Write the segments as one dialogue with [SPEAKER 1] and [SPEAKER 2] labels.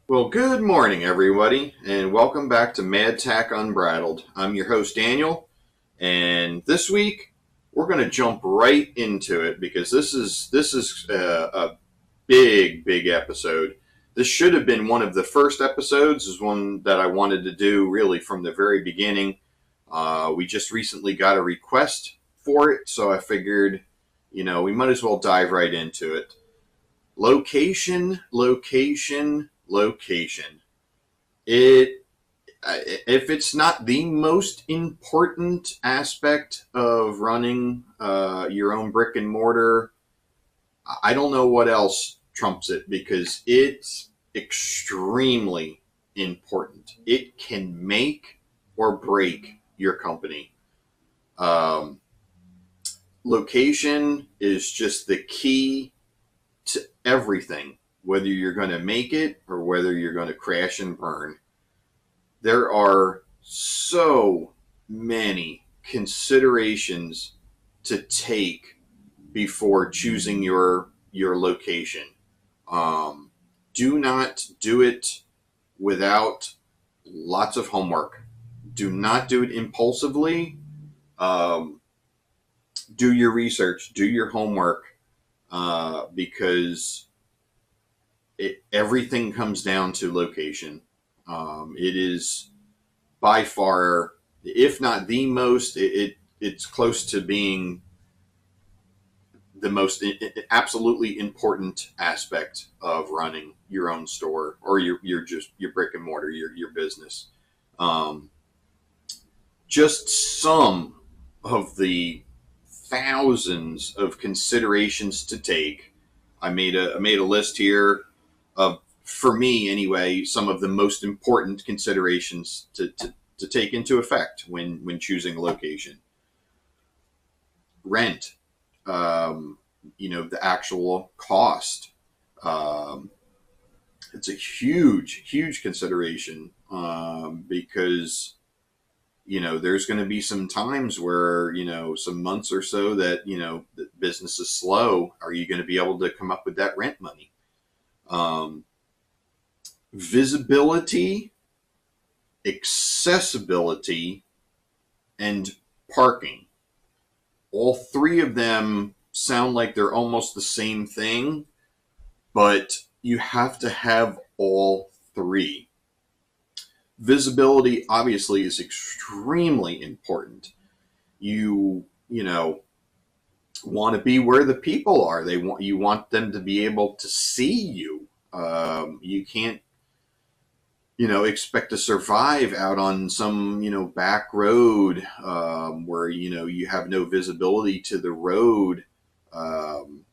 [SPEAKER 1] Well, good morning, everybody, and welcome back to Tack Unbridled. I'm your host, Daniel, and this week we're going to jump right into it because this is a big episode. This should have been one of the first episodes. Is one that I wanted to do really from the very beginning. We just recently got a request for it, so I figured, we might as well dive right into it. Location, location, location. It if it's not the most important aspect of running your own brick and mortar, I don't know what else trumps it because it's extremely important. It can make or break your company. Um, Location is just the key to everything, whether you're going to make it or whether you're going to crash and burn. There are so many considerations to take before choosing your location. Um, do not do it without lots of homework. Do not do it impulsively. Um, do your research. Do your homework because everything comes down to location. It is by far, if not the most, it's close to being the most absolutely important aspect of running your own store or your brick and mortar, your business. Um, just some of the thousands of considerations to take. I made a list here of, for me anyway, some of the most important considerations to take into effect when choosing a location. Rent, the actual cost. Um, it's a huge consideration because there's going to be some times where some months or so that the business is slow. Are you going to be able to come up with that rent money? Um, Visibility, accessibility, and parking. All three of them sound like they're almost the same thing, but you have to have all three. Visibility obviously is extremely important. You want to be where the people are. You want them to be able to see you. You can't expect to survive out on some back road where you have no visibility to the road. Um,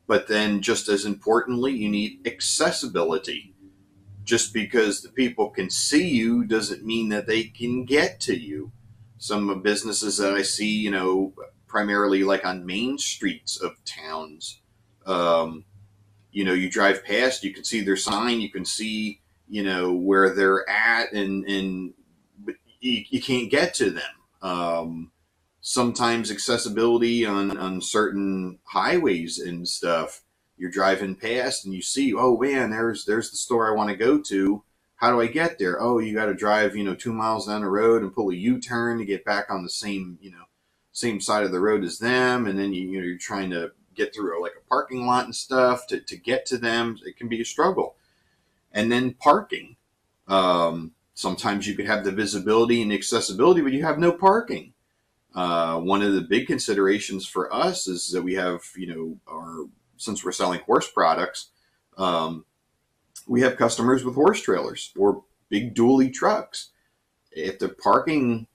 [SPEAKER 1] but then, just as importantly, you need accessibility. Just because the people can see you doesn't mean that they can get to you. Some businesses that I see, primarily like on main streets of towns, um, you drive past, you can see their sign, you can see, where they're at, and but you can't get to them. Sometimes accessibility on certain highways and stuff, you're driving past and you see, oh man, there's the store I want to go to. How do I get there? Oh, you got to drive 2 miles down the road and pull a U-turn to get back on the same side of the road as them, and then you're trying to get through like a parking lot and stuff to get to them. It can be a struggle. And then parking. Sometimes you could have the visibility and accessibility, but you have no parking. One of the big considerations for us is that we have, since we're selling horse products, um, we have customers with horse trailers or big dually trucks. If the parking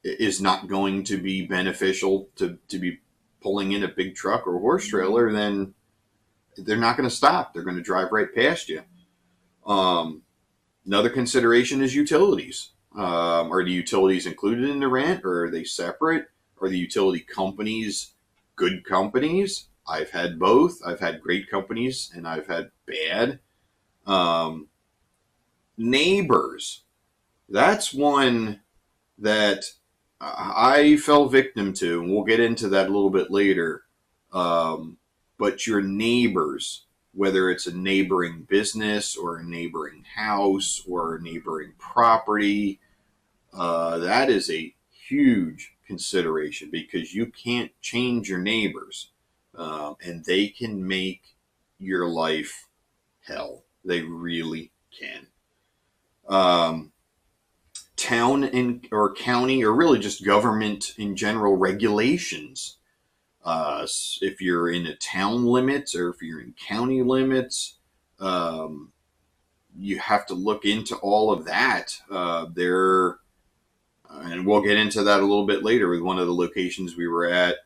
[SPEAKER 1] is not going to be beneficial to be pulling in a big truck or horse trailer, then they're not going to stop. They're going to drive right past you. Um, Another consideration is utilities. Are the utilities included in the rent, or are they separate? Are the utility companies good companies? I've had both. I've had great companies and I've had bad. Um, Neighbors. That's one that I fell victim to, and we'll get into that a little bit later. Um, but your neighbors, whether it's a neighboring business or a neighboring house or a neighboring property. That is a huge consideration because you can't change your neighbors, and they can make your life hell. They really can. Um, Town or county, or really just government in general, regulations. If you're in a town limits or if you're in county limits, um, you have to look into all of that. And we'll get into that a little bit later with one of the locations we were at.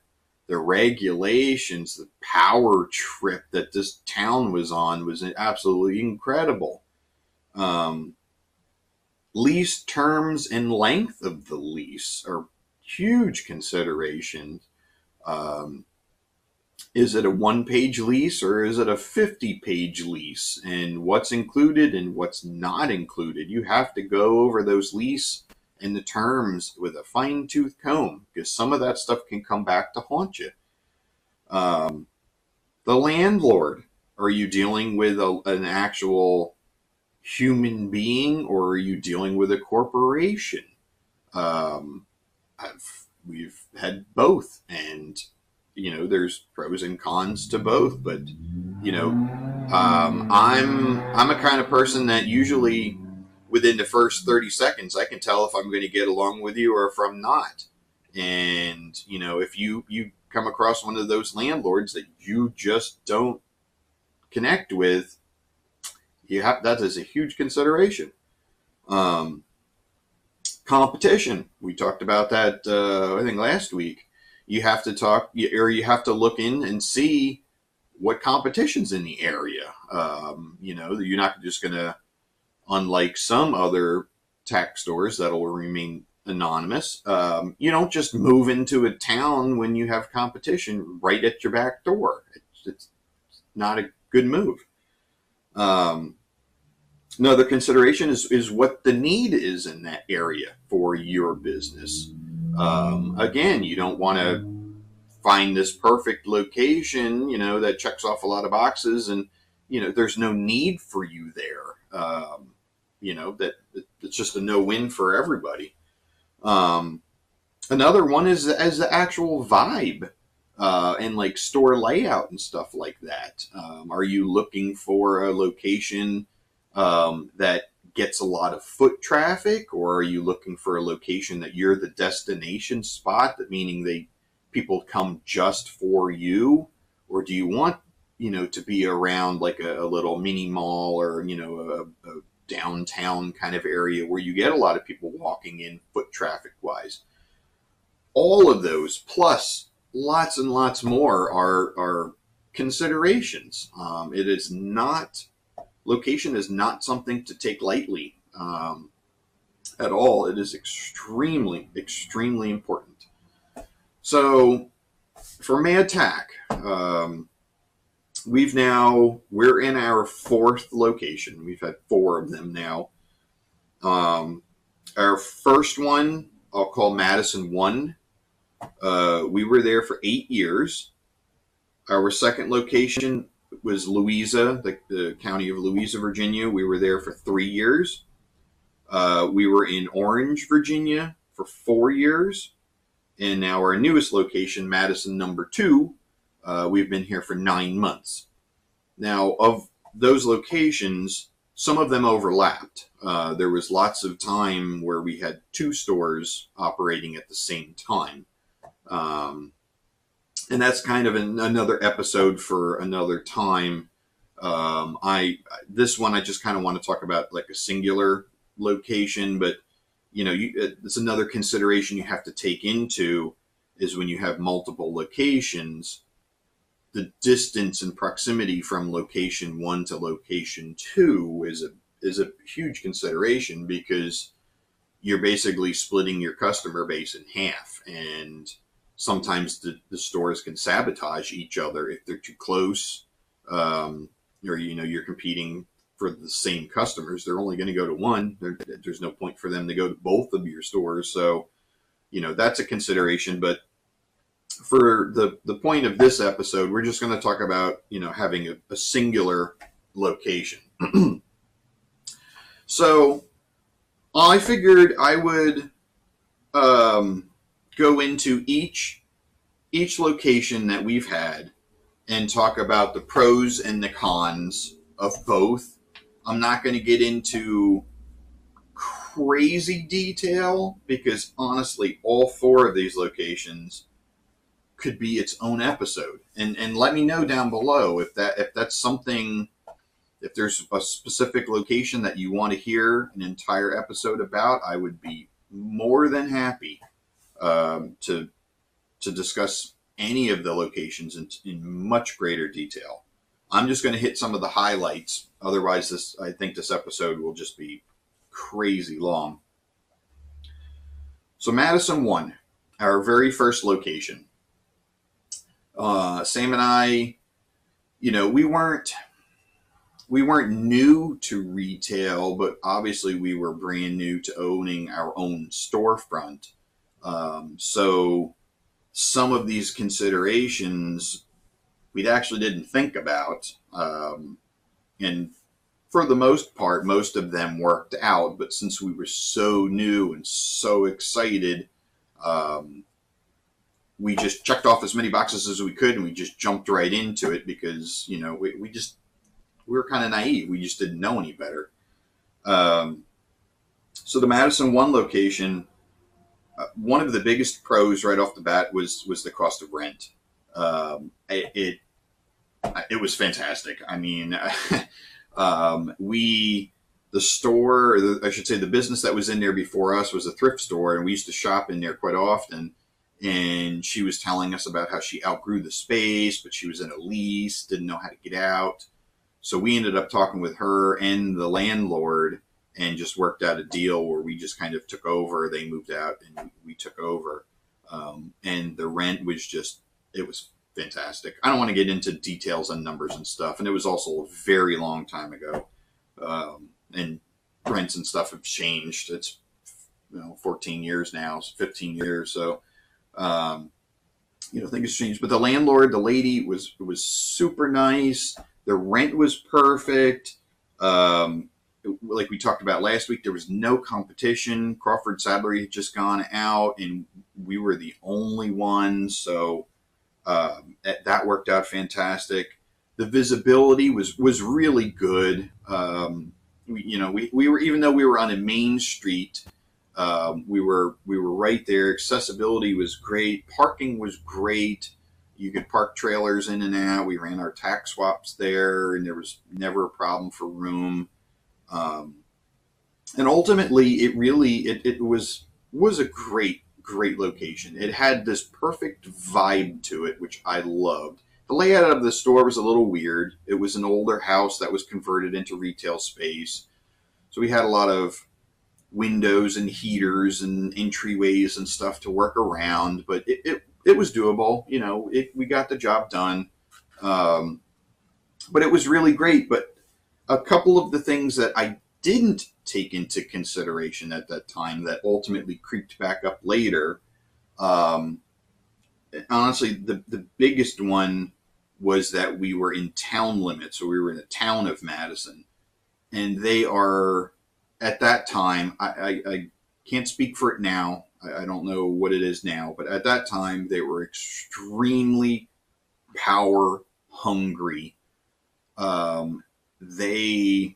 [SPEAKER 1] The regulations, the power trip that this town was on was absolutely incredible. Um, Lease terms and length of the lease are huge considerations. Um, is it a 1-page lease or is it a 50-page lease? And what's included and what's not included? You have to go over those lease and the terms with a fine-tooth comb because some of that stuff can come back to haunt you. The landlord. Are you dealing with an actual human being or are you dealing with a corporation? Um, we've had both, and there's pros and cons to both. But I'm a kind of person that usually within the first 30 seconds I can tell if I'm going to get along with you or if I'm not. And if you come across one of those landlords that you just don't connect with, that is a huge consideration. Um, Competition. We talked about that, I think last week. You have to you have to look in and see what competition's in the area. You're not just going to, unlike some other tack stores that'll remain anonymous, you don't just move into a town when you have competition right at your back door. It's not a good move. Another consideration is what the need is in that area for your business. Again, you don't want to find this perfect location, that checks off a lot of boxes, and there's no need for you there. That it's just a no-win for everybody. Another one is as the actual vibe. And like store layout and stuff like that. Are you looking for a location that gets a lot of foot traffic, or are you looking for a location that you're the destination spot, that meaning people come just for you, or do you want to be around like a little mini mall or a downtown kind of area where you get a lot of people walking in foot traffic wise? All of those plus lots and lots more are considerations. Location is not something to take lightly at all. It is extremely, extremely important. So for Mad Tack, we're in our 4th location. We've had 4 of them now. Our first one, I'll call Madison 1. We were there for 8 years. Our second location was Louisa, the county of Louisa, Virginia. We were there for 3 years. We were in Orange, Virginia for 4 years. And now our newest location, Madison number 2, we've been here for 9 months. Now, of those locations, some of them overlapped. There was lots of time where we had 2 stores operating at the same time. And that's kind of another episode for another time. This one I just kind of want to talk about like a singular location, but it's another consideration you have to take into is when you have multiple locations, the distance and proximity from location 1 to location 2 is a huge consideration, because you're basically splitting your customer base in half, and sometimes the stores can sabotage each other if they're too close, or you're competing for the same customers. They're only going to go to one. There's no point for them to go to both of your stores. So that's a consideration. But for the point of this episode, we're just going to talk about, having a singular location. So I figured I would go into each location that we've had and talk about the pros and the cons of both. I'm not going to get into crazy detail because honestly, all four of these locations could be its own episode. And let me know down below if that's something, if there's a specific location that you want to hear an entire episode about. I would be more than happy to discuss any of the locations in much greater detail. I'm just going to hit some of the highlights. Otherwise, I think this episode will just be crazy long. So Madison 1, our very first location. Sam and I, we weren't new to retail, but obviously we were brand new to owning our own storefront. So some of these considerations we actually didn't think about. And for the most part, most of them worked out. But since we were so new and so excited, we just checked off as many boxes as we could, and we just jumped right into it because, we were kind of naive. We just didn't know any better. So the Madison 1 location, one of the biggest pros right off the bat was the cost of rent. It was fantastic. I mean, the store, I should say the business that was in there before us was a thrift store, and we used to shop in there quite often. And she was telling us about how she outgrew the space, but she was in a lease, didn't know how to get out. So we ended up talking with her and the landlord and just worked out a deal where we just kind of took over. They moved out and we took over. And the rent was it was fantastic. I don't want to get into details on numbers and stuff. And it was also a very long time ago. And rents and stuff have changed. It's 14 years now, 15 years. So, things have changed. But the landlord, the lady was super nice. The rent was perfect. Like we talked about last week, there was no competition. Crawford Saddlery had just gone out, and we were the only ones. So that worked out fantastic. The visibility was really good. We were, even though we were on a main street, we were right there. Accessibility was great. Parking was great. You could park trailers in and out. We ran our tack swaps there, and there was never a problem for room. And ultimately, it was a great location. It had this perfect vibe to it, which I loved. The layout of the store was a little weird. It was an older house that was converted into retail space. So we had a lot of windows and heaters and entryways and stuff to work around, but it was doable. We got the job done. But it was really great. But a couple of the things that I didn't take into consideration at that time that ultimately creeped back up later, honestly, the biggest one was that we were in town limits. So we were in the town of Madison. And they are, at that time, I can't speak for it now. I don't know what it is now. But at that time, they were extremely power hungry. They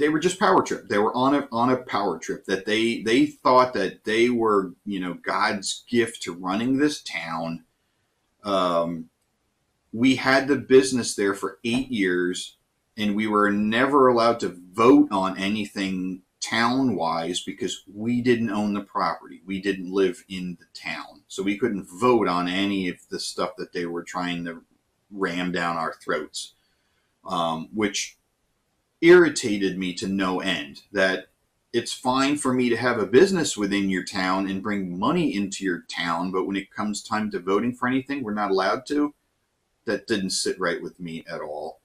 [SPEAKER 1] were just power trip. They were on a power trip that they thought that they were, God's gift to running this town. We had the business there for 8 years, and we were never allowed to vote on anything town-wise because we didn't own the property. We didn't live in the town. So we couldn't vote on any of the stuff that they were trying to ram down our throats, which irritated me to no end. That it's fine for me to have a business within your town and bring money into your town, but when it comes time to voting for anything, we're not allowed to. That didn't sit right with me at all.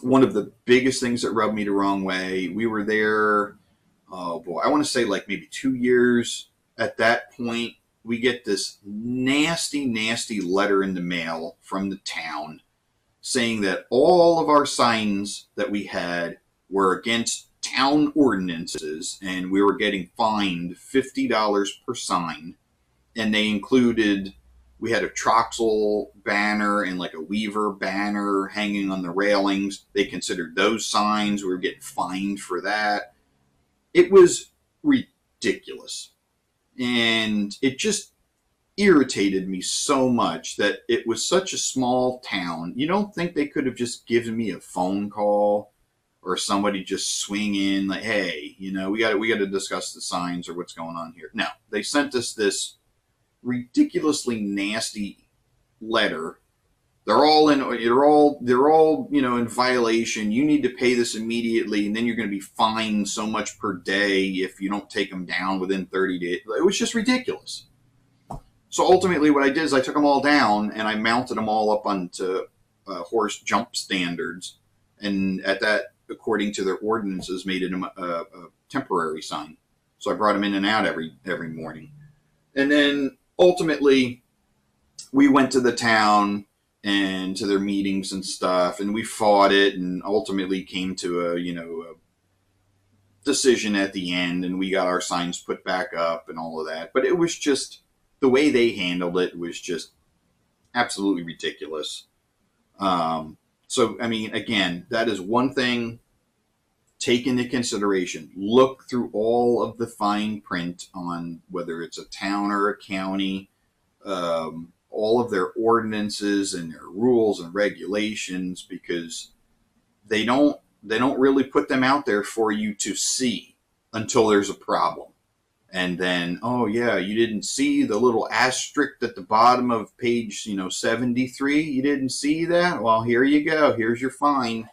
[SPEAKER 1] One of the biggest things that rubbed me the wrong way, we were there, oh boy, I want to say like maybe 2 years at that point, we get this nasty, nasty letter in the mail from the town saying that all of our signs that we had were against town ordinances, and we were getting fined $50 per sign. And they included, we had a Troxel banner and like a Weaver banner hanging on the railings. They considered those signs. We were getting fined for that. It was ridiculous. And it just irritated me so much that it was such a small town. You don't think they could have just given me a phone call or somebody just swing in like, hey, we got to discuss the signs or what's going on here. No, they sent us this ridiculously nasty letter. They're all in violation. You need to pay this immediately, and then you're going to be fined so much per day if you don't take them down within 30 days. It was just ridiculous. So ultimately what I did is I took them all down and I mounted them all up onto horse jump standards. And at that, according to their ordinances, made it a temporary sign. So I brought them in and out every morning. And then ultimately we went to the town and to their meetings and stuff, and we fought it and ultimately came to a decision at the end, and we got our signs put back up and all of that. But it was just, the way they handled it was just absolutely ridiculous. So, I mean, again, that is one thing. Take into consideration. Look through all of the fine print on whether it's a town or a county, all of their ordinances and their rules and regulations, because they don't really put them out there for you to see until there's a problem. And then, oh yeah, you didn't see the little asterisk at the bottom of page 73? You didn't see that? Well, here you go. Here's your fine.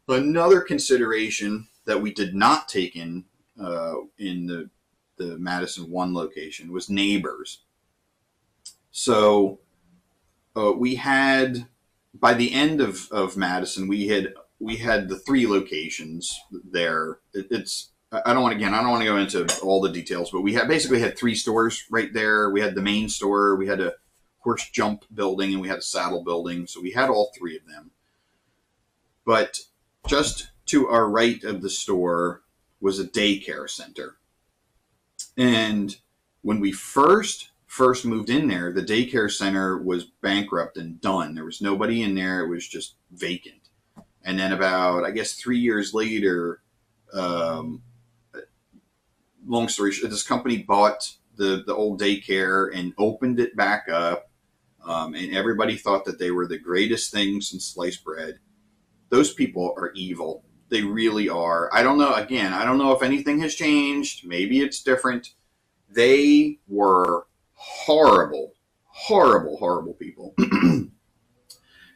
[SPEAKER 1] Another consideration that we did not take in the Madison 1 location was neighbors. So we had, by the end of Madison, we had the 3 locations there. I don't want to go into all the details, but we basically had 3 stores right there. We had the main store, we had a horse jump building, and we had a saddle building. So we had all 3 of them. But just to our right of the store was a daycare center. And when we first moved in there, the daycare center was bankrupt and done. There was nobody in there. It was just vacant. And then about, I guess, 3 years later, long story short, this company bought the old daycare and opened it back up. And everybody thought that they were the greatest thing since sliced bread. Those people are evil. They really are. I don't know. Again, I don't know if anything has changed. Maybe it's different. They were horrible, horrible, horrible people. And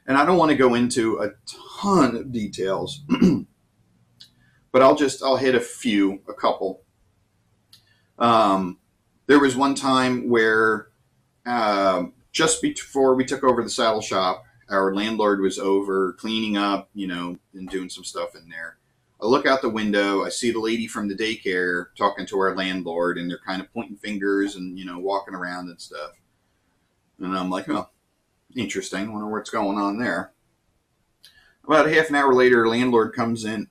[SPEAKER 1] I don't want to go into a ton of details, but I'll hit a couple. There was one time where just before we took over the saddle shop, our landlord was over cleaning up, and doing some stuff in there. I look out the window. I see the lady from the daycare talking to our landlord, and they're kind of pointing fingers and, walking around and stuff. And I'm like, oh, interesting. Wonder what's going on there. About a half an hour later, her landlord comes in.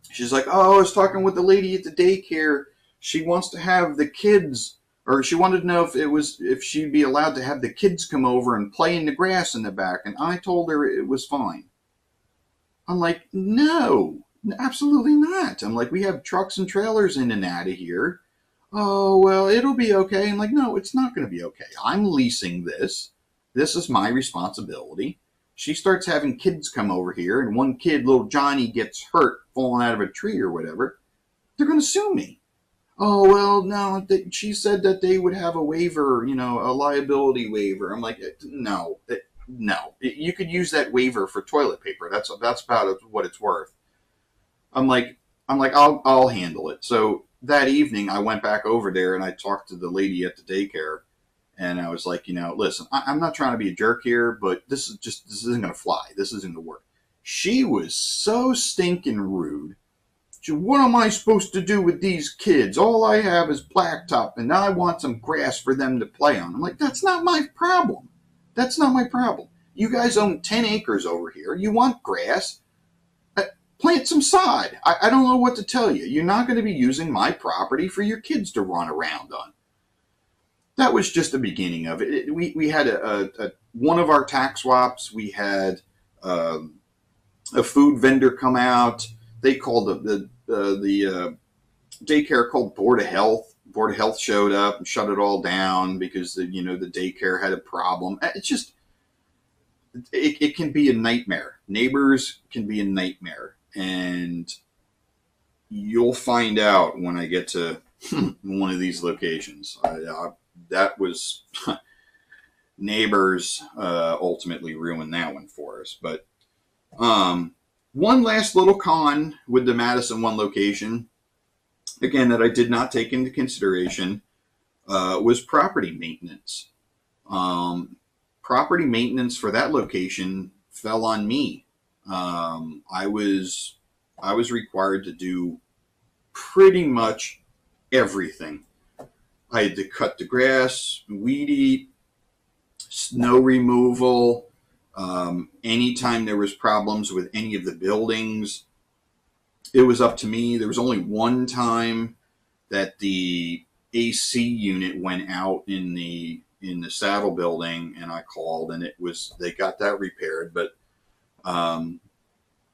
[SPEAKER 1] She's like, oh, I was talking with the lady at the daycare. She wants to have the kids, or she wanted to know if she'd be allowed to have the kids come over and play in the grass in the back. And I told her it was fine. I'm like, no, absolutely not. I'm like, we have trucks and trailers in and out of here. Oh, well, it'll be okay. I'm like, no, it's not going to be okay. I'm leasing this. This is my responsibility. She starts having kids come over here, and one kid, little Johnny, gets hurt falling out of a tree or whatever. They're going to sue me. Oh, well, no, she said that they would have a waiver, a liability waiver. I'm like, no. You could use that waiver for toilet paper. That's about what it's worth. I'm like, I'll handle it. So that evening, I went back over there and I talked to the lady at the daycare, and I was like, listen, I'm not trying to be a jerk here, but this isn't going to fly. This isn't going to work. She was so stinking rude. What am I supposed to do with these kids? All I have is blacktop, and now I want some grass for them to play on. I'm like, that's not my problem. That's not my problem. You guys own 10 acres over here. You want grass? Plant some sod. I don't know what to tell you. You're not going to be using my property for your kids to run around on. That was just the beginning of it. We had one of our tax swaps. We had a food vendor come out. They called the daycare called Board of Health. Board of Health showed up and shut it all down because the daycare had a problem. It's just it can be a nightmare. Neighbors can be a nightmare, and you'll find out when I get to one of these locations. That was neighbors ultimately ruined that one for us. But one last little con with the Madison one location, again, that I did not take into consideration, was property maintenance. Property maintenance for that location fell on me. I was required to do pretty much everything. I had to cut the grass, weed eat, snow removal. Anytime there was problems with any of the buildings, it was up to me. There was only one time that the AC unit went out in the saddle building, and I called, and they got that repaired. But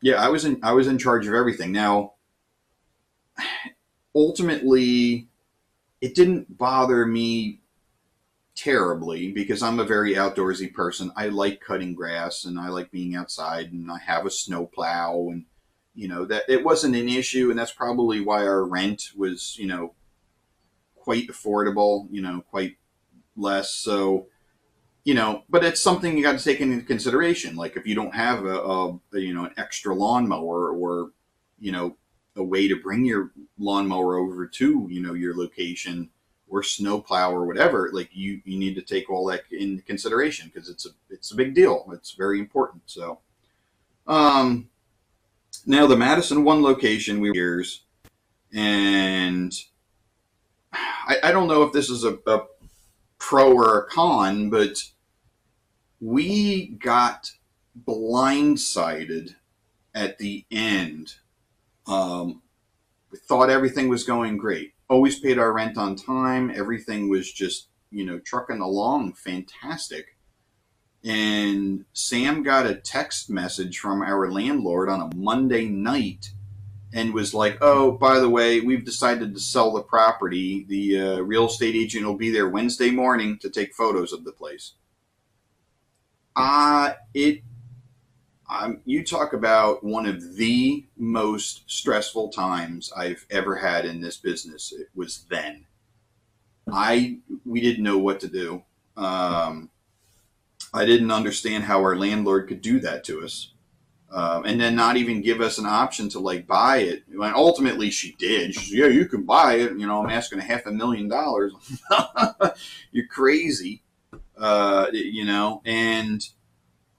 [SPEAKER 1] yeah, I was in charge of everything. Now, ultimately, it didn't bother me terribly because I'm a very outdoorsy person. I like cutting grass and I like being outside, and I have a snow plow, and that it wasn't an issue, and that's probably why our rent was quite affordable, quite less. So but it's something you got to take into consideration. Like if you don't have an extra lawnmower, or a way to bring your lawnmower over to your location, or snowplow or whatever, like you need to take all that into consideration because it's a big deal. It's very important. So now the Madison one location, we were years, and I don't know if this is a pro or a con, but we got blindsided at the end. We thought everything was going great. Always paid our rent on time. Everything was just, trucking along fantastic. And Sam got a text message from our landlord on a Monday night and was like, oh, by the way, we've decided to sell the property. The real estate agent will be there Wednesday morning to take photos of the place. You talk about one of the most stressful times I've ever had in this business. It was then. We didn't know what to do. I didn't understand how our landlord could do that to us. And then not even give us an option to buy it. And ultimately she did. She said, yeah, you can buy it. I'm asking $500,000. You're crazy. And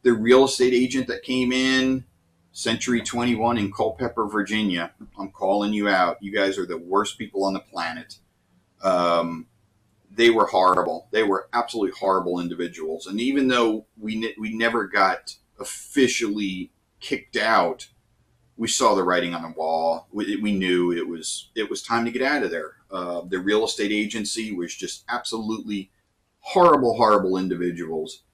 [SPEAKER 1] the real estate agent that came in, Century 21 in Culpeper, Virginia, I'm calling you out. You guys are the worst people on the planet. They were horrible. They were absolutely horrible individuals. And even though we never got officially kicked out, we saw the writing on the wall. We knew it was time to get out of there. The real estate agency was just absolutely horrible, horrible individuals.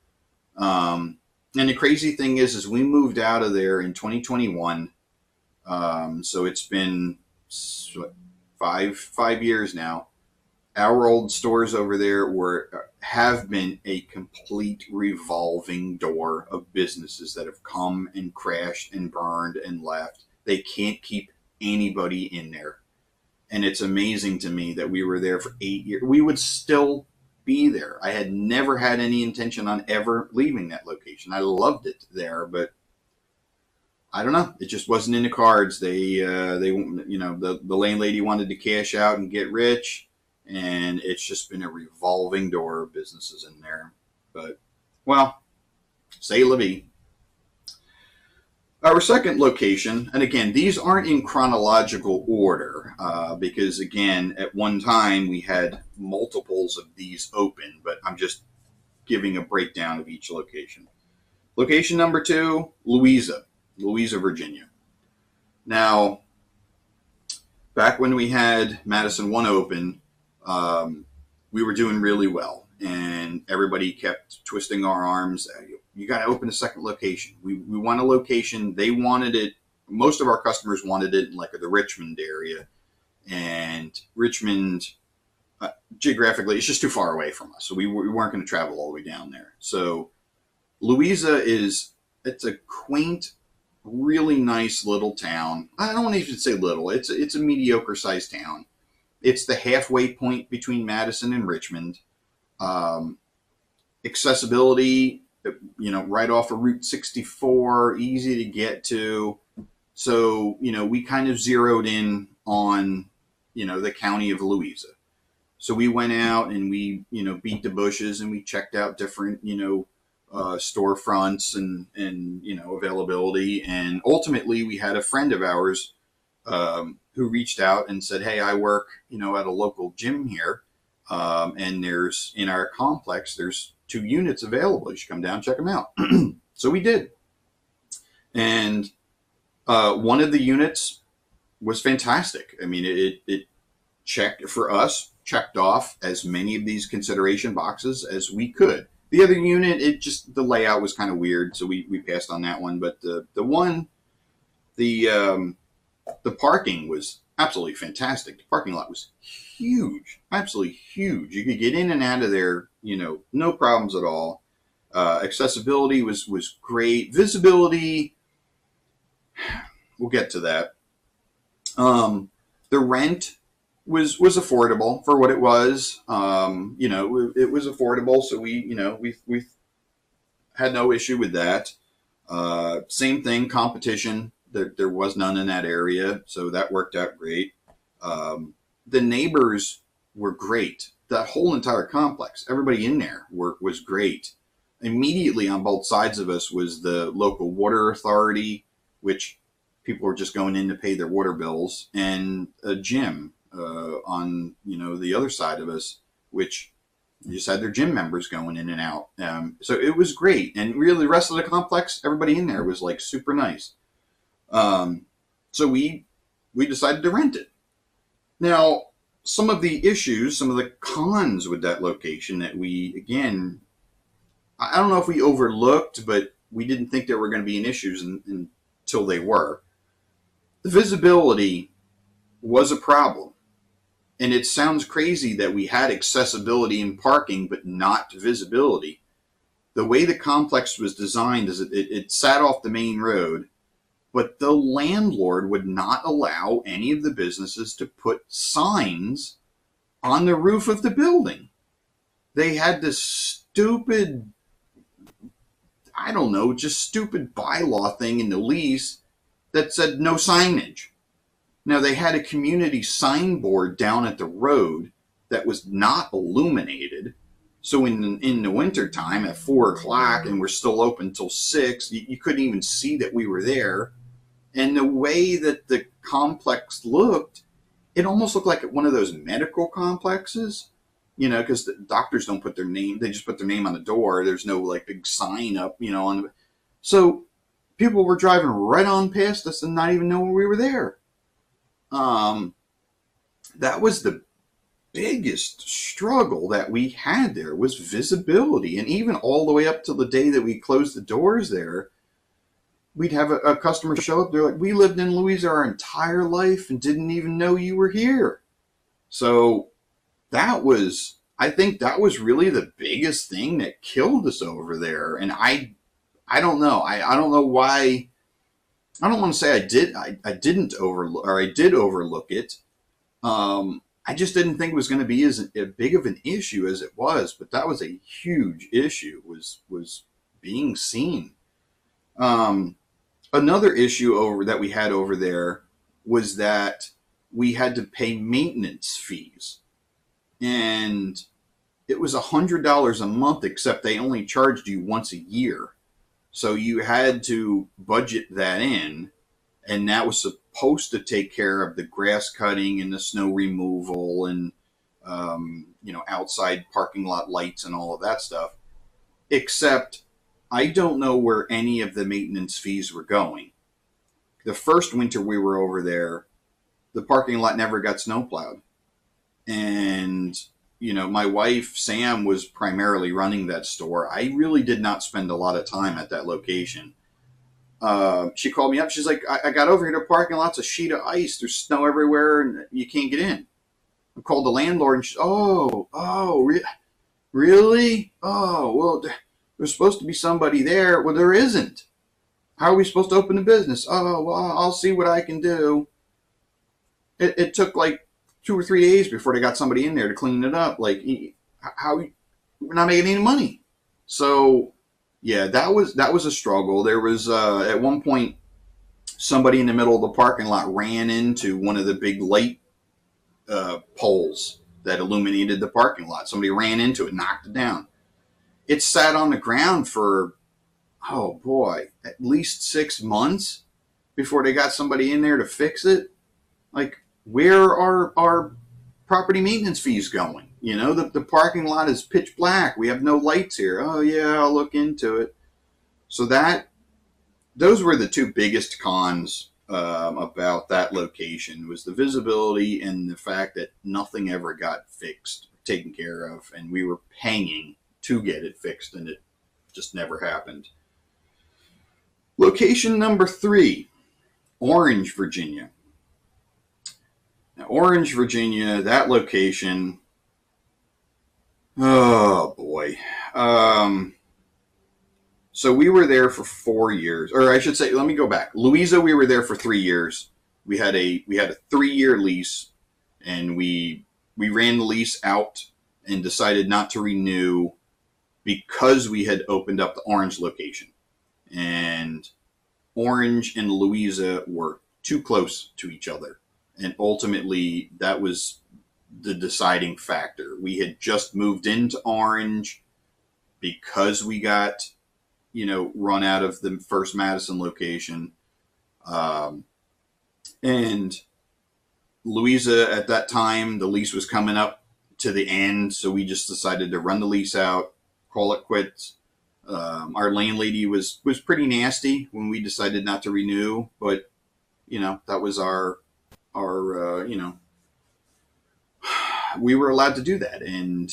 [SPEAKER 1] And the crazy thing is we moved out of there in 2021. So it's been 5 years now. Our old stores over there have been a complete revolving door of businesses that have come and crashed and burned and left. They can't keep anybody in there. And it's amazing to me that we were there for 8 years. We would still be there. I had never had any intention on ever leaving that location. I loved it there, but I don't know. It just wasn't in the cards. The landlady wanted to cash out and get rich, and it's just been a revolving door of businesses in there. But, well, say la vie. Our second location, and again, these aren't in chronological order because, again, at one time we had multiples of these open, but I'm just giving a breakdown of each location. Location number two, Louisa, Virginia. Now, back when we had Madison 1 open, we were doing really well, and everybody kept twisting our arms. You got to open a second location. We want a location. They wanted it. Most of our customers wanted it in like the Richmond area, and Richmond, geographically, it's just too far away from us. So we weren't going to travel all the way down there. So Louisa it's a quaint, really nice little town. I don't want to even say little. It's a mediocre sized town. It's the halfway point between Madison and Richmond. Um, Accessibility, right off of Route 64, easy to get to. So, we kind of zeroed in on, the county of Louisa. So we went out and we, beat the bushes and we checked out different, storefronts and availability. And ultimately, we had a friend of ours who reached out and said, "Hey, I work, at a local gym here, and there's in our complex, there's 2 units available. You should come down and check them out." So we did, and one of the units was fantastic. I mean, it checked for us, checked off as many of these consideration boxes as we could. The other unit, the layout was kind of weird, so we passed on that one. But the the parking was absolutely fantastic. The parking lot was huge, absolutely huge. You could get in and out of there, no problems at all. Accessibility was great. Visibility, we'll get to that. The rent was affordable for what it was. It was affordable, so we had no issue with that. Same thing, competition. There was none in that area, so that worked out great. The neighbors were great. That whole entire complex, everybody in there was great. Immediately on both sides of us was the local water authority, which people were just going in to pay their water bills, and a gym on the other side of us, which just had their gym members going in and out. So it was great, and really the rest of the complex, everybody in there was like super nice. So we decided to rent it. Now, some of the issues, some of the cons with that location that we, again, I don't know if we overlooked, but we didn't think there were going to be any issues until they were. The visibility was a problem. And it sounds crazy that we had accessibility and parking, but not visibility. The way the complex was designed is it sat off the main road, but the landlord would not allow any of the businesses to put signs on the roof of the building. They had this stupid, I don't know, just stupid bylaw thing in the lease that said no signage. Now, they had a community signboard down at the road that was not illuminated. So in the wintertime at 4 o'clock, and we're still open till 6, you couldn't even see that we were there. And the way that the complex looked, it almost looked like one of those medical complexes, because the doctors don't put their name, they just put their name on the door. There's no like big sign up, on the, so people were driving right on past us and not even knowing we were there. That was the biggest struggle that we had there, was visibility. And even all the way up to the day that we closed the doors there, we'd have a customer show up. They're like, "We lived in Louisa our entire life and didn't even know you were here." So I think that was really the biggest thing that killed us over there. And I don't know. I don't know why. I don't want to say I didn't overlook, or I did overlook it. I just didn't think it was going to be as big of an issue as it was, but that was a huge issue, was being seen. Another issue that we had over there was that we had to pay maintenance fees, and it was $100 a month, except they only charged you once a year. So you had to budget that in, and that was supposed to take care of the grass cutting and the snow removal and outside parking lot lights and all of that stuff. Except I don't know where any of the maintenance fees were going. The first winter we were over there, the parking lot never got snowplowed. And, my wife, Sam, was primarily running that store. I really did not spend a lot of time at that location. She called me up. She's like, I got over here to the parking lot's a sheet of ice. There's snow everywhere and you can't get in. I called the landlord and she's, really? Oh, well, there's supposed to be somebody there. Well, there isn't. How are we supposed to open the business? Oh, well, I'll see what I can do. It took like 2 or 3 days before they got somebody in there to clean it up. Like, how we're not making any money. So, yeah, that was a struggle. There was at one point somebody in the middle of the parking lot ran into one of the big light poles that illuminated the parking lot. Somebody ran into it, knocked it down. It sat on the ground for, oh boy, at least 6 months before they got somebody in there to fix it. Like, where are our property maintenance fees going? The parking lot is pitch black. We have no lights here. Oh yeah, I'll look into it. So those were the two biggest cons about that location, was the visibility and the fact that nothing ever got fixed, taken care of, and we were paying to get it fixed, and it just never happened. Location number 3, Orange, Virginia. Now, Orange, Virginia, that location, oh boy. So we were there for 4 years, or I should say, let me go back. Louisa, we were there for 3 years. We had a 3-year lease, and we ran the lease out and decided not to renew because we had opened up the Orange location. And Orange and Louisa were too close to each other. And ultimately, that was the deciding factor. We had just moved into Orange because we got, run out of the first Madison location. And Louisa, at that time, the lease was coming up to the end. So we just decided to run the lease out, call it quits. Our landlady was pretty nasty when we decided not to renew, but, that was our we were allowed to do that, and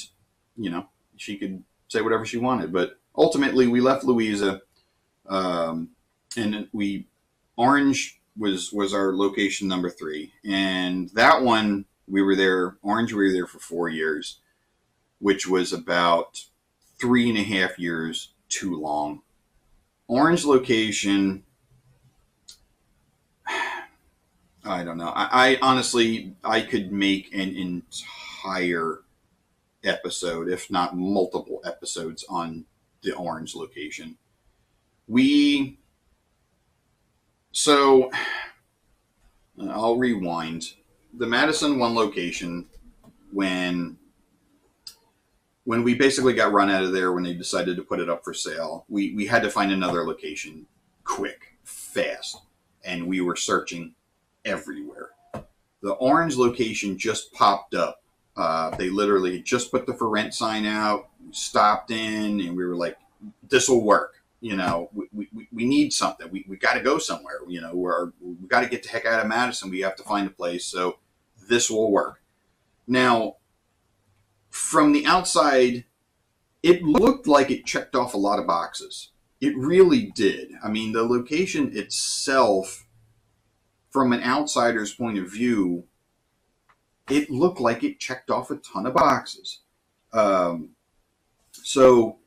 [SPEAKER 1] she could say whatever she wanted. But ultimately, we left Louisa, and Orange was our location number 3, and that one Orange we were there for 4 years, which was about 3.5 years too long. Orange location, I don't know. I honestly, I could make an entire episode, if not multiple episodes, on the Orange location. So I'll rewind. The Madison 1 location, when we basically got run out of there, when they decided to put it up for sale, we had to find another location quick, fast, and we were searching everywhere. The Orange location just popped up. They literally just put the for rent sign out, stopped in, and we were like, this will work. We need something. We got to go somewhere. We got to get the heck out of Madison. We have to find a place. So this will work. Now, from the outside, it looked like it checked off a lot of boxes. It really did. I mean, the location itself, from an outsider's point of view, it looked like it checked off a ton of boxes. So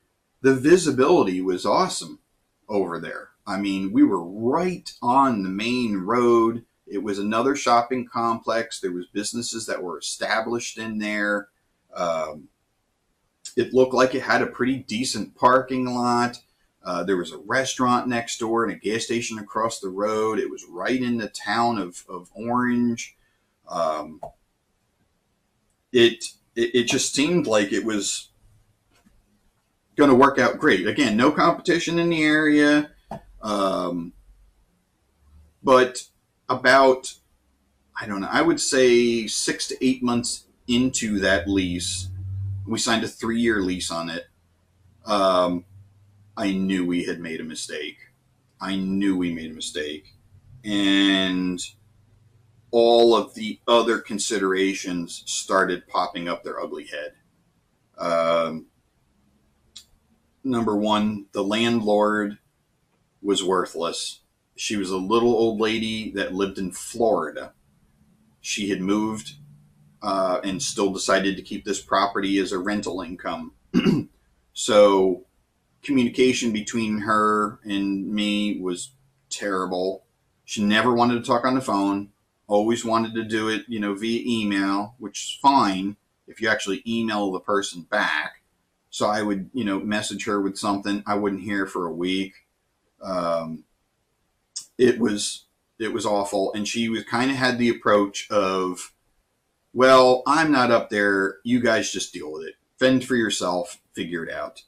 [SPEAKER 1] the visibility was awesome over there. I mean, we were right on the main road. It was another shopping complex. There was businesses that were established in there. It looked like it had a pretty decent parking lot. There was a restaurant next door and a gas station across the road. It was right in the town of Orange. It just seemed like it was going to work out great. Again, no competition in the area. Um, but about, I don't know, I would say 6 to 8 months into that lease, we signed a 3-year lease on it. Um, I knew we had made a mistake. I knew we made a mistake. And all of the other considerations started popping up their ugly head. Um, Number one, the landlord was worthless. She was a little old lady that lived in Florida. She had moved and still decided to keep this property as a rental income. So communication between her and me was terrible. She never wanted to talk on the phone, always wanted to do it, via email, which is fine if you actually email the person back. So I would, message her with something. I wouldn't hear for a week. Um, it was awful, and she was kind of had the approach of, well, I'm not up there. You guys just deal with it. Fend for yourself. Figure it out.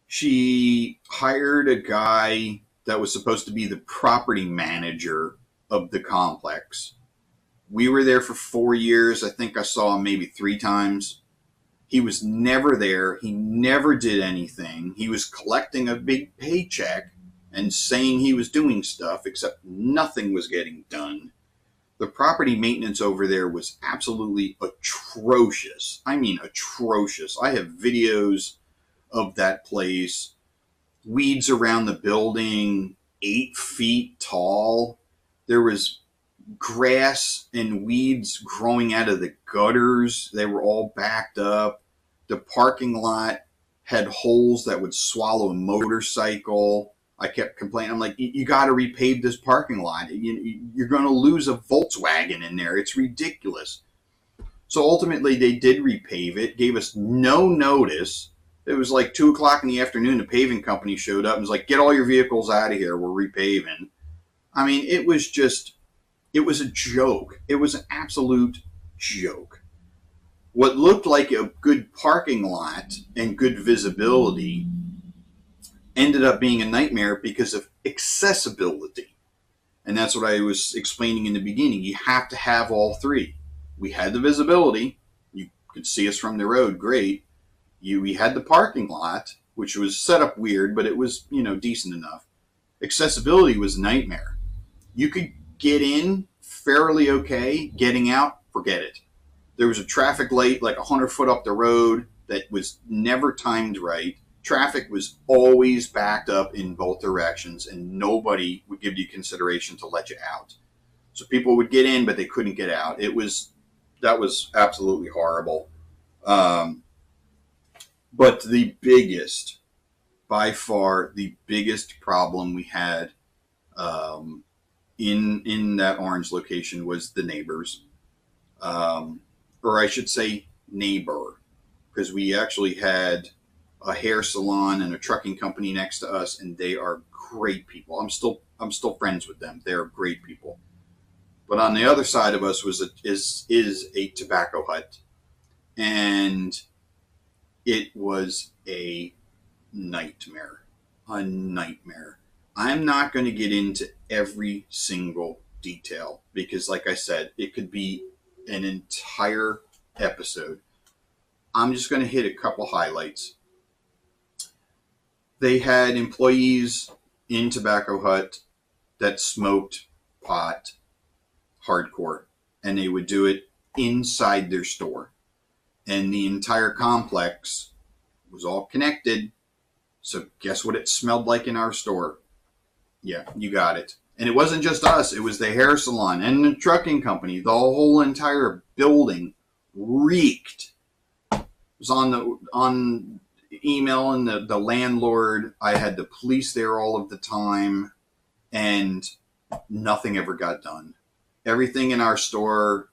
[SPEAKER 1] She hired a guy that was supposed to be the property manager of the complex. We were there for 4 years. I think I saw him maybe 3 times. He was never there. He never did anything. He was collecting a big paycheck and saying he was doing stuff, except nothing was getting done. The property maintenance over there was absolutely atrocious. I mean, atrocious. I have videos of that place. Weeds around the building, 8 feet tall. There was grass and weeds growing out of the gutters. They were all backed up. The parking lot had holes that would swallow a motorcycle. I kept complaining. I'm like, you got to repave this parking lot. You're going to lose a Volkswagen in there. It's ridiculous. So ultimately, they did repave it, gave us no notice. It was like 2 o'clock in the afternoon. The paving company showed up and was like, get all your vehicles out of here. We're repaving. I mean, it was a joke. It was an absolute joke. What looked like a good parking lot and good visibility ended up being a nightmare because of accessibility. And that's what I was explaining in the beginning. You have to have all three. We had the visibility. You could see us from the road. Great. We had the parking lot, which was set up weird, but it was, decent enough. Accessibility was a nightmare. You could get in fairly okay. Getting out, forget it. There was a traffic light like 100 foot up the road that was never timed right. Traffic was always backed up in both directions, and nobody would give you consideration to let you out. So people would get in, but they couldn't get out. That was absolutely horrible. But by far, the biggest problem we had in that orange location was the neighbors, or I should say neighbor, because we actually had a hair salon and a trucking company next to us, and they are great people. I'm still friends with them. They're great people. But on the other side of us is a tobacco hut, and it was a nightmare. A nightmare. I'm not going to get into every single detail because, like I said, it could be an entire episode. I'm just going to hit a couple highlights. They had employees in Tobacco Hut that smoked pot hardcore, and they would do it inside their store. And the entire complex was all connected. So guess what it smelled like in our store? Yeah, you got it. And it wasn't just us. It was the hair salon and the trucking company. The whole entire building reeked. It was on email, and the landlord. I had the police there all of the time, and nothing ever got done. Everything in our store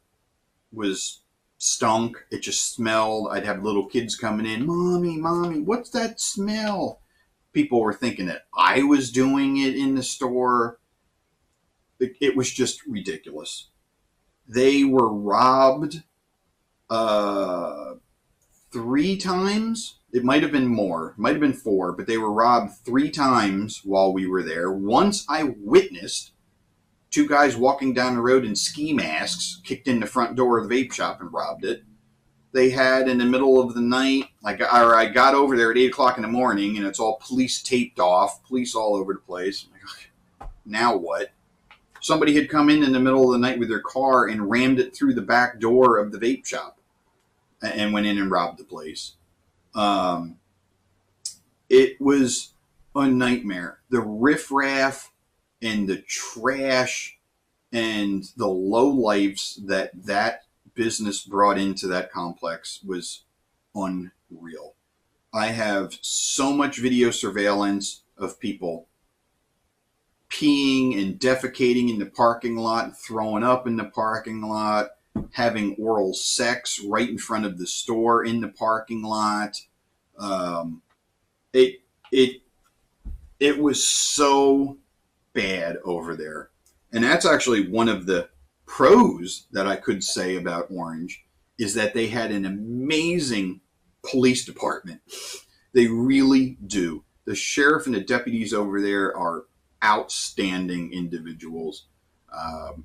[SPEAKER 1] was stunk. It just smelled. I'd have little kids coming in, mommy, what's that smell? People were thinking that I was doing it in the store. It was just ridiculous. They were robbed 3 times It might have been more. It might have been 4, but they were robbed 3 times while we were there. Once I witnessed 2 guys walking down the road in ski masks, kicked in the front door of the vape shop and robbed it. They had in the middle of the night, I got over there at 8 o'clock in the morning, and it's all police taped off, police all over the place. Now what? Somebody had come in the middle of the night with their car and rammed it through the back door of the vape shop and went in and robbed the place. It was a nightmare. The riffraff and the trash and the lowlifes that business brought into that complex was unreal. I have so much video surveillance of people peeing and defecating in the parking lot, throwing up in the parking lot, having oral sex right in front of the store in the parking lot. It was so bad over there. And that's actually one of the pros that I could say about Orange, is that they had an amazing police department. They really do. The sheriff and the deputies over there are outstanding individuals.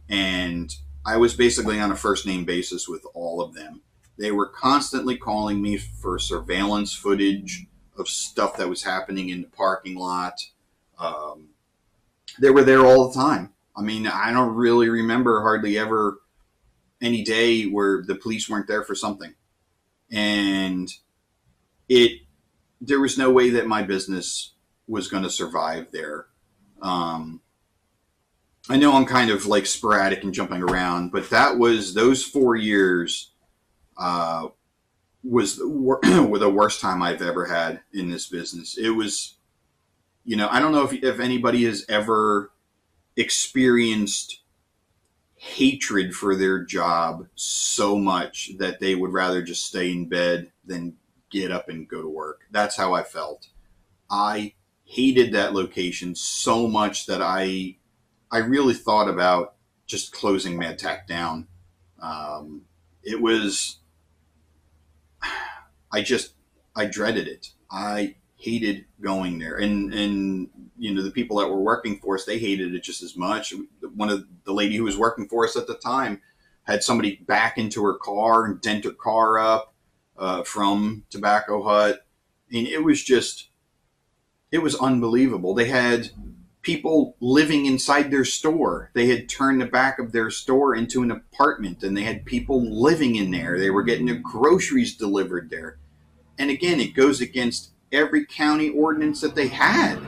[SPEAKER 1] And I was basically on a first name basis with all of them. They were constantly calling me for surveillance footage of stuff that was happening in the parking lot. They were there all the time. I mean, I don't really remember hardly ever any day where the police weren't there for something. And there was no way that my business was going to survive there. I know I'm kind of like sporadic and jumping around, but those 4 years was the worst time I've ever had in this business. It was, I don't know if anybody has ever experienced hatred for their job so much that they would rather just stay in bed than get up and go to work. That's how I felt. I hated that location so much that I really thought about just closing Mad Tack down. It was, I dreaded it. I hated going there. And the people that were working for us, they hated it just as much. One of the lady who was working for us at the time had somebody back into her car and dent her car up from Tobacco Hut. I mean, it was unbelievable. They had people living inside their store. They had turned the back of their store into an apartment, and they had people living in there. They were getting their groceries delivered there. And again, it goes against every county ordinance that they had.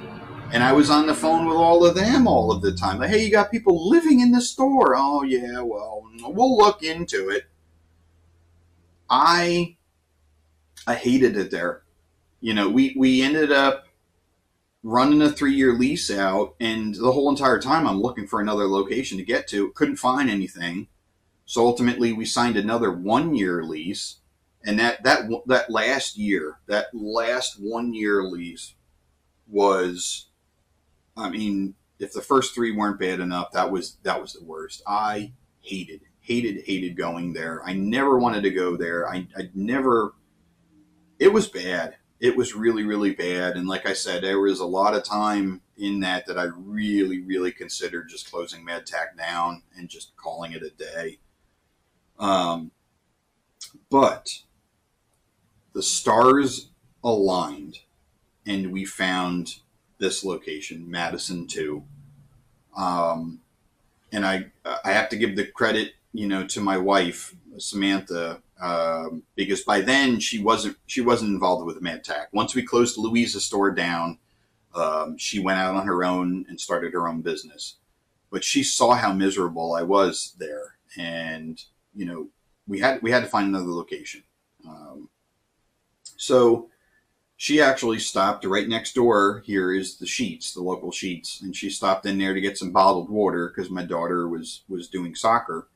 [SPEAKER 1] And I was on the phone with all of them all of the time. Like, hey, you got people living in the store. Oh, yeah, well, we'll look into it. I hated it there. We ended up running a 3-year lease out, and the whole entire time I'm looking for another location to get to. Couldn't find anything. So ultimately we signed another 1-year lease. And that last 1-year lease was, I mean, if the first 3 weren't bad enough, that was the worst. I hated going there. I never wanted to go there. It was bad. It was really, really bad. And like I said, there was a lot of time in that I really, really considered just closing Mad Tack down and just calling it a day. But the stars aligned, and we found this location, Madison 2. And I have to give the credit, to my wife, Samantha, because by then she wasn't involved with Mad Tack. Once we closed Louisa's store down, she went out on her own and started her own business. But she saw how miserable I was there, and we had to find another location. So she actually stopped right next door. Here is the Sheets, the local Sheets, and she stopped in there to get some bottled water because my daughter was doing soccer,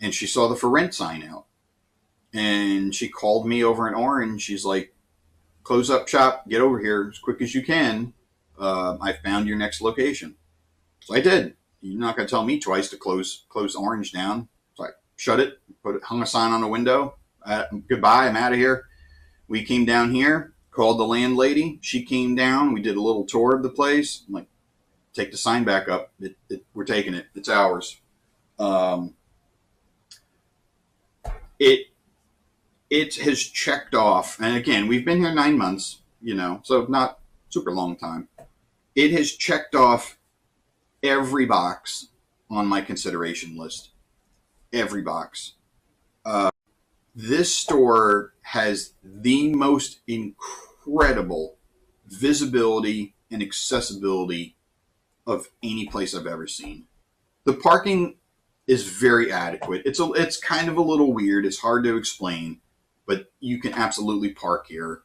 [SPEAKER 1] and she saw the for rent sign out. And she called me over in Orange. She's like, close up shop, get over here as quick as you can. I found your next location. So I did. You're not going to tell me twice to close Orange down. So I shut it, hung a sign on the window. Goodbye, I'm out of here. We came down here. Called the landlady. She came down. We did a little tour of the place. I'm like, take the sign back up. We're taking it. It's ours. Um, it it has checked off, and again, we've been here 9 months, so not super long time. It has checked off every box on my consideration list. Every box. This store has the most incredible visibility and accessibility of any place I've ever seen. The parking is very adequate. It's kind of a little weird. It's hard to explain, but you can absolutely park here.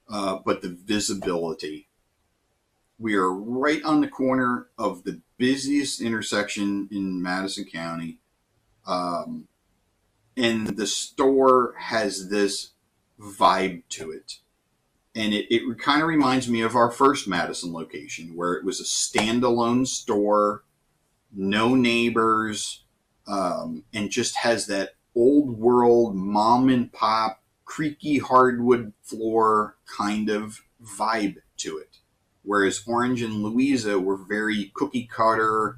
[SPEAKER 1] But the visibility, we are right on the corner of the busiest intersection in Madison County. And the store has this vibe to it. And it kind of reminds me of our first Madison location, where it was a standalone store, no neighbors, and just has that old world mom and pop, creaky hardwood floor kind of vibe to it. Whereas Orange and Louisa were very cookie cutter,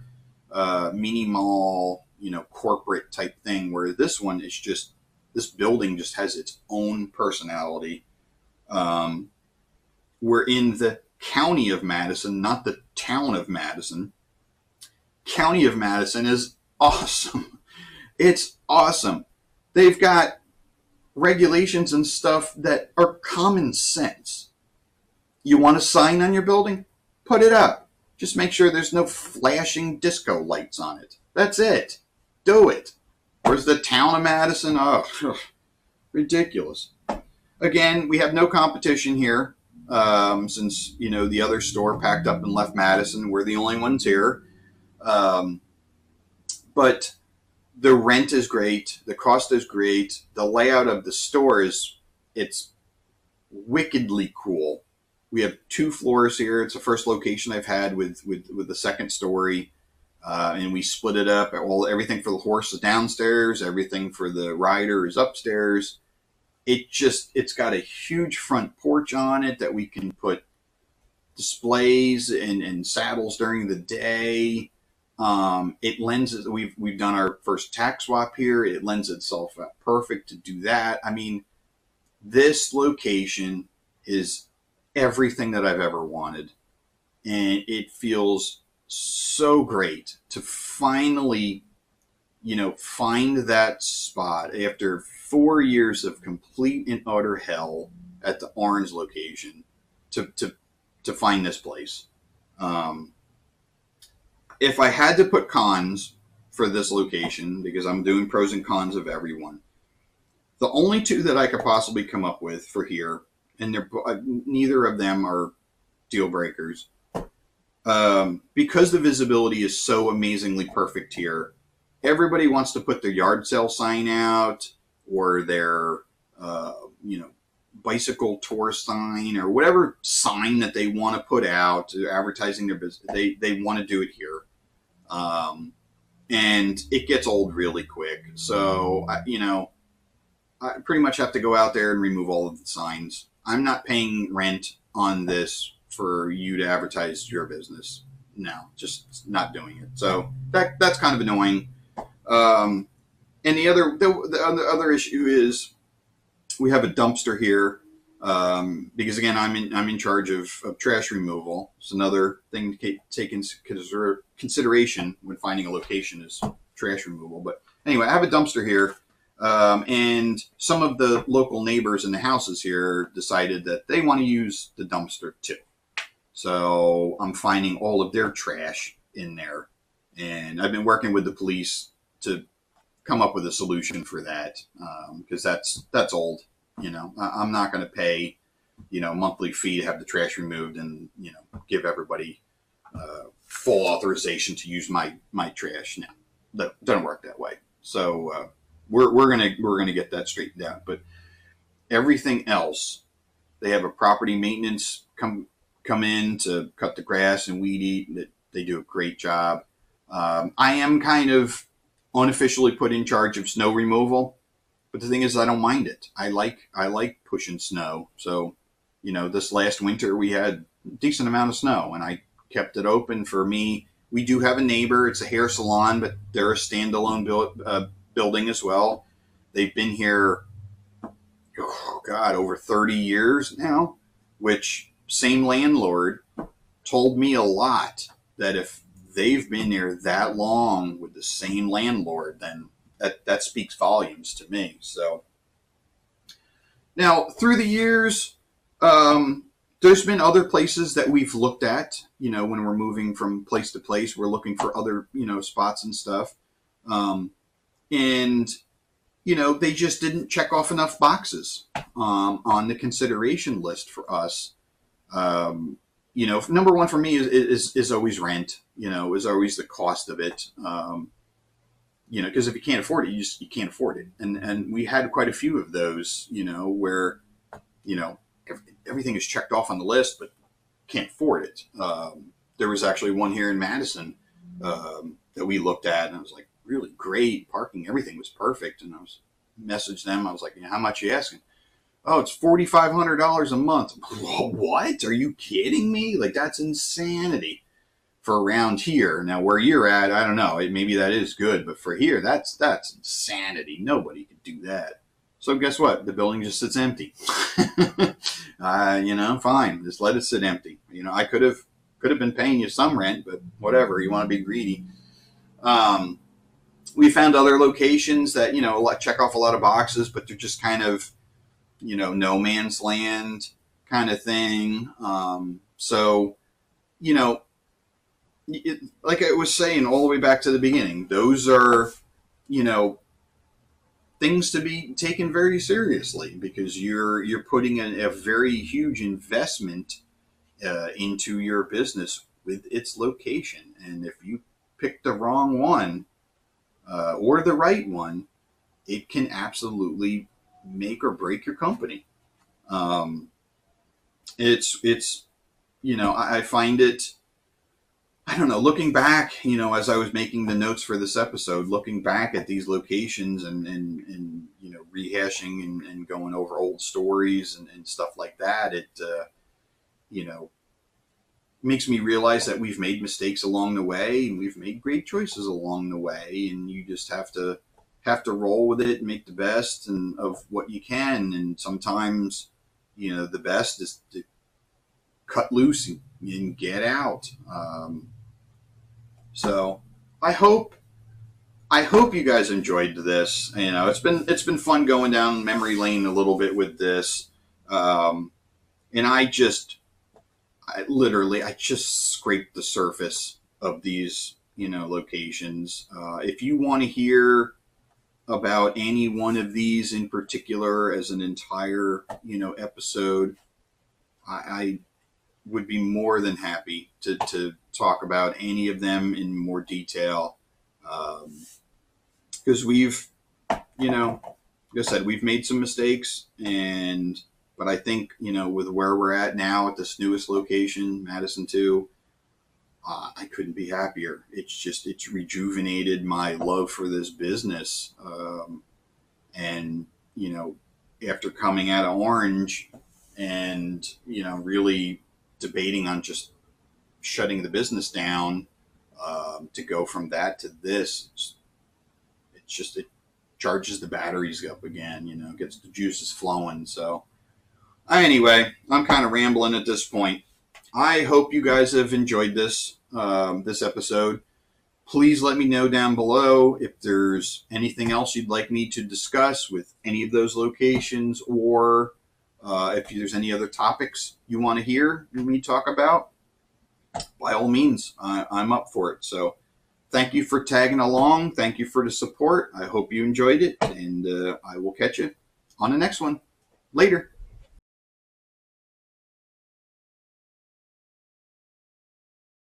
[SPEAKER 1] mini mall, corporate type thing, where this one is just, this building just has its own personality. We're in the county of Madison, not the town of Madison. County of Madison is awesome. It's awesome. They've got regulations and stuff that are common sense. You want a sign on your building? Put it up. Just make sure there's no flashing disco lights on it. That's it. Do it. Where's the town of Madison? Oh, ridiculous. Again, we have no competition here, since the other store packed up and left Madison. We're the only ones here. But the rent is great. The cost is great. The layout of the store it's wickedly cool. We have 2 floors here. It's the first location I've had with the second story. And we split it up. Everything for the horse is downstairs. Everything for the rider is upstairs. It's got a huge front porch on it that we can put displays and saddles during the day. It lends, we've done our first tack swap here. It lends itself out perfect to do that. I mean, this location is everything that I've ever wanted. And it feels so great to finally, find that spot after 4 years of complete and utter hell at the Orange location to find this place. If I had to put cons for this location, because I'm doing pros and cons of everyone, the only 2 that I could possibly come up with for here, and neither of them are deal breakers, because the visibility is so amazingly perfect here. Everybody wants to put their yard sale sign out, or their bicycle tour sign, or whatever sign that they want to put out advertising their business. They want to do it here. And it gets old really quick. So, I pretty much have to go out there and remove all of the signs. I'm not paying rent on this for you to advertise your business. No, just not doing it. So that's kind of annoying. And the other issue is we have a dumpster here, because again, I'm in charge of trash removal. It's another thing to take into consideration when finding a location is trash removal. But anyway, I have a dumpster here, and some of the local neighbors in the houses here decided that they want to use the dumpster too. So I'm finding all of their trash in there, and I've been working with the police to come up with a solution for that, because that's old. I'm not going to pay, a monthly fee to have the trash removed and give everybody full authorization to use my trash. No, that doesn't work that way. So we're gonna get that straightened out. But everything else, they have a property maintenance come in to cut the grass and weed eat. That they do a great job. I am kind of unofficially put in charge of snow removal, but the thing is, I don't mind it. I like pushing snow. So, this last winter we had a decent amount of snow, and I kept it open for me. We do have a neighbor. It's a hair salon, but they're a standalone building as well. They've been here, oh God, over 30 years now, which same landlord told me a lot that if they've been there that long with the same landlord, then that speaks volumes to me. So now through the years, there's been other places that we've looked at, when we're moving from place to place, we're looking for other, spots and stuff. And, they just didn't check off enough boxes on the consideration list for us. Number one for me is always rent, is always the cost of it. Because if you can't afford it, you can't afford it. And we had quite a few of those, where, everything is checked off on the list, but can't afford it. There was actually one here in Madison that we looked at, and I was like, really great parking. Everything was perfect. And I was messaged them. I was like, how much are you asking? Oh, it's $4,500 a month. What? Are you kidding me? Like, that's insanity for around here. Now, where you're at, I don't know. Maybe that is good, but for here, that's insanity. Nobody could do that. So guess what? The building just sits empty. Fine. Just let it sit empty. I could have been paying you some rent, but whatever. You want to be greedy. We found other locations that, check off a lot of boxes, but they're just kind of, no man's land kind of thing. Like I was saying all the way back to the beginning, those are, things to be taken very seriously, because you're putting a very huge investment into your business with its location. And if you pick the wrong one or the right one, it can absolutely make or break your company. I find it, I don't know, looking back, as I was making the notes for this episode, looking back at these locations and rehashing and going over old stories and stuff like that, it, makes me realize that we've made mistakes along the way, and we've made great choices along the way, and you just have to roll with it and make the best of what you can. And sometimes, the best is to cut loose and get out. So I hope you guys enjoyed this. It's been fun going down memory lane a little bit with this. And I just scraped the surface of these, locations. If you want to hear about any one of these in particular as an entire, episode, I would be more than happy to talk about any of them in more detail. Because we've, like I said, we've made some mistakes, but I think, with where we're at now at this newest location, Madison 2, I couldn't be happier. It's rejuvenated my love for this business. And, after coming out of Orange and, really debating on just shutting the business down, to go from that to this, it charges the batteries up again, gets the juices flowing. So anyway, I'm kind of rambling at this point. I hope you guys have enjoyed this episode. Please let me know down below if there's anything else you'd like me to discuss with any of those locations, or if there's any other topics you want to hear me talk about. By all means, I'm up for it. So thank you for tagging along. Thank you for the support. I hope you enjoyed it, and I will catch you on the next one. Later.